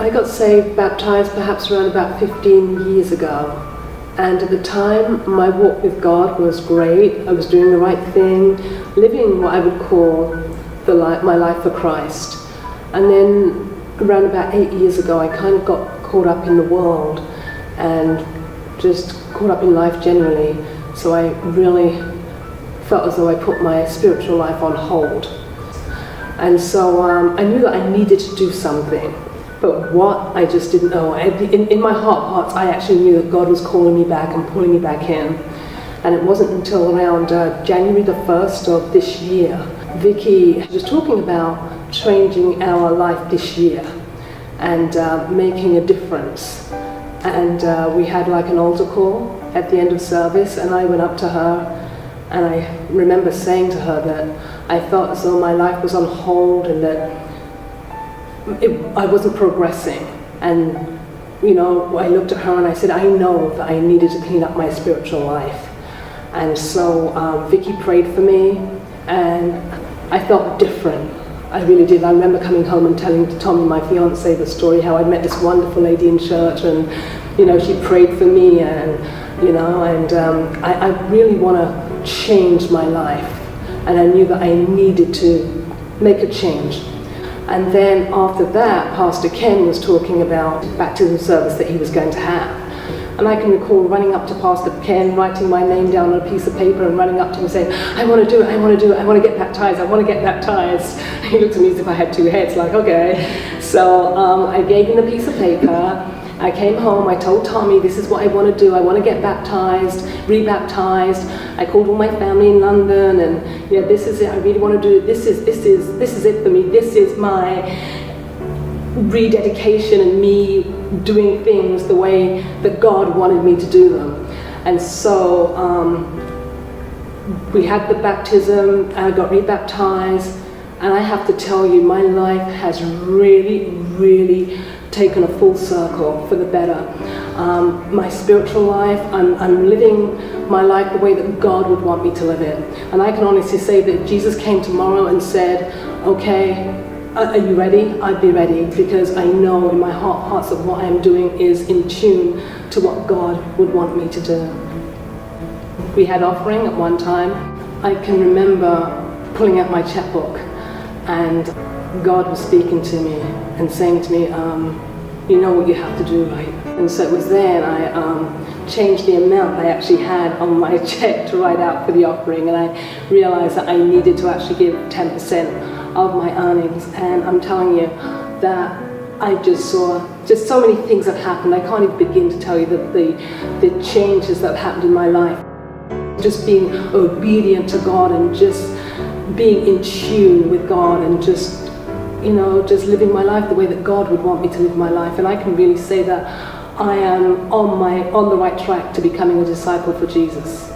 I got saved, baptized perhaps around about 15 years ago. And at the time, my walk with God was great. I was doing the right thing, living what I would call my life for Christ. And then around about 8 years ago, I kind of got caught up in the world and just caught up in life generally. So I really felt as though I put my spiritual life on hold. And so I knew that I needed to do something. But what, I just didn't know. In my heart of hearts, I actually knew that God was calling me back and pulling me back in. And it wasn't until around January the 1st of this year, Vicky was talking about changing our life this year and making a difference. And we had like an altar call at the end of service, and I went up to her, and I remember saying to her that I felt as though my life was on hold and that I wasn't progressing. And you know, I looked at her and I said, I know that I needed to clean up my spiritual life. And so Vicky prayed for me, and I felt different. I really did. I remember coming home and telling Tommy, my fiance, the story how I met this wonderful lady in church, and you know, she prayed for me, and you know, and I really want to change my life, and I knew that I needed to make a change. And then after that, Pastor Ken was talking about baptism service that he was going to have. And I can recall running up to Pastor Ken, writing my name down on a piece of paper and running up to him saying, I want to do it, I want to do it, I want to get baptized, I want to get baptized. He looked at me as if I had two heads, like, okay. So I gave him the piece of paper. I came home, I told Tommy, this is what I want to do, I want to get baptized, rebaptized. I called all my family in London, and yeah, this is it, I really want to do it, this is it for me, this is my rededication and me doing things the way that God wanted me to do them. And so we had the baptism, and I got rebaptized, and I have to tell you, my life has really taken a full circle for the better. My spiritual life, I'm living my life the way that God would want me to live it. And I can honestly say that if Jesus came tomorrow and said, okay, are you ready? I'd be ready, because I know in my heart of hearts that what I'm doing is in tune to what God would want me to do. We had offering at one time. I can remember pulling out my checkbook, and God was speaking to me and saying to me, you know what you have to do, right? And so it was then I changed the amount I actually had on my check to write out for the offering, and I realized that I needed to actually give 10% of my earnings. And I'm telling you that I just saw just so many things that happened. I can't even begin to tell you the changes that happened in my life. Just being obedient to God and just being in tune with God, and just, you know, just living my life the way that God would want me to live my life. And I can really say that I am on the right track to becoming a disciple for Jesus.